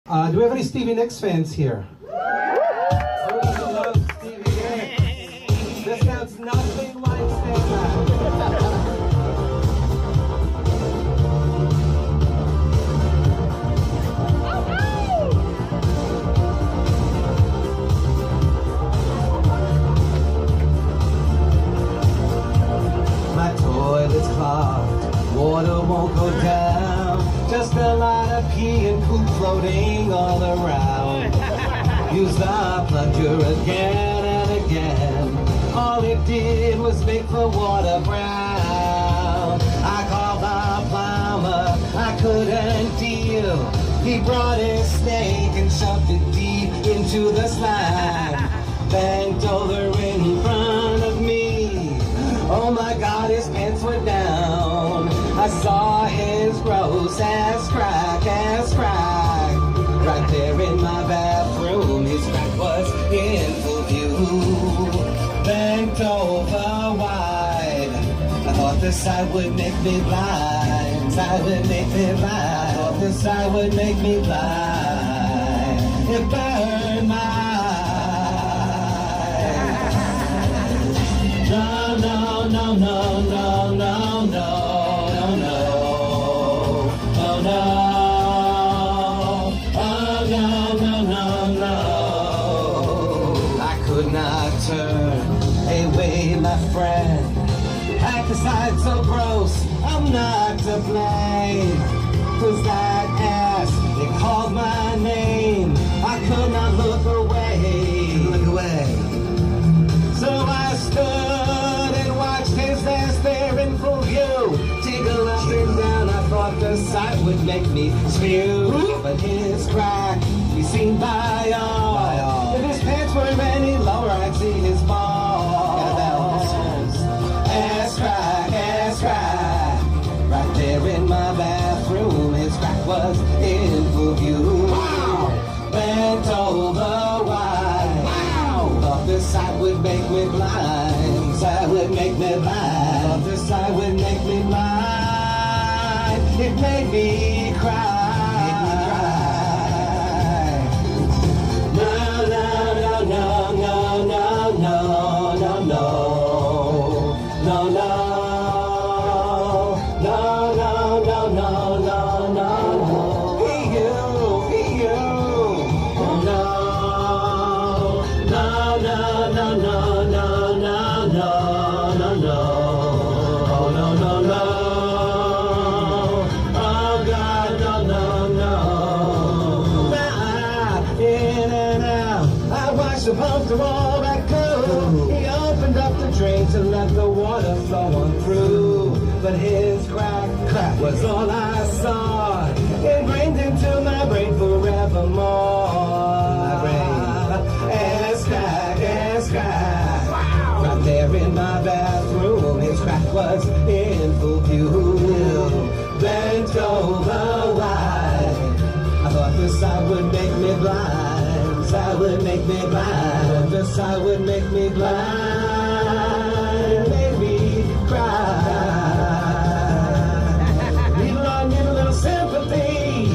Do we have any Stevie Nicks fans here? Who doesn't love Stevie Nicks? This sounds nothing like Stand Back. My toilet's clogged, water won't go down. Just a lot of pee and poop floating all around. Use the plunger again and again. All it did was make the water brown. I called the plumber, I couldn't deal. He brought his snake and shoved it deep into the slime. Bent over in front of me. Oh my God, his pants were down. I saw his gross ass crack. Right there in my bathroom, his crack was in full view. Bent over wide. I thought the side would make me blind. Side would make me blind. I thought the side would make me blind. It burned my eyes. No, no, no, no, no, no, no. Turn away, my friend. Act aside so gross, I'm not to blame. 'Cause that ass, it called my name. I could not look away. So I stood and watched his ass there in full view. Jiggle up and down, I thought the sight would make me spew. But his crack, be seen by all. If his pants were any lower, I'd see his balls. Ass crack, right there in my bathroom. His crack was in full view. Wow. Bent over wide. Wow. Thought this side would make me blind. Side would make me blind. Thought this side would make me blind. It made me cry. Pumped the wall back cool. He opened up the drains and let the water flow on through. But his crack was all I saw, ingrained into my brain forevermore. Ass crack, wow. Right there in my bathroom, his crack was in full view. Bent over wide, I thought this side would make me blind. Side would make me blind. The side would make me blind. Make me cry. Need a little sympathy.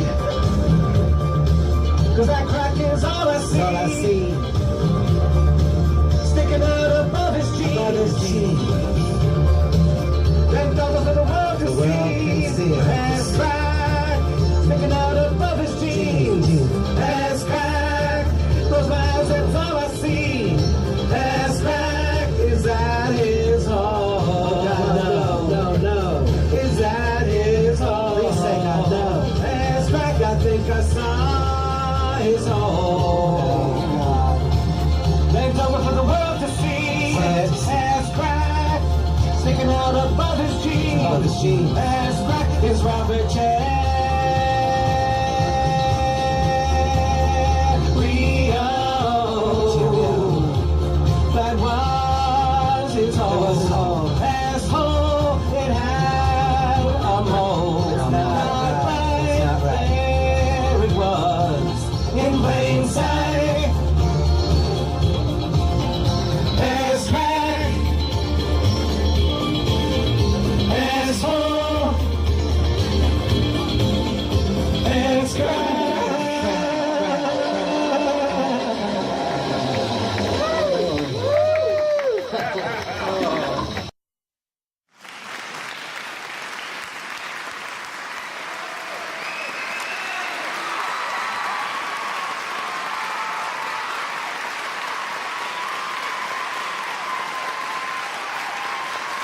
'Cause that crack is all I see. All I see. Sticking out above his jeans. Bent over for the world to see. Ass crack. Sticking out above his jeans. Ass crack. Close my eyes, that's all I see. Ass crack, is that his home? No. Is that his home? Please say God, no. Ass crack, I think I saw his home. Bent over for the world to see. Ass crack, sticking out above his jeans. Ass crack is Robert Chad.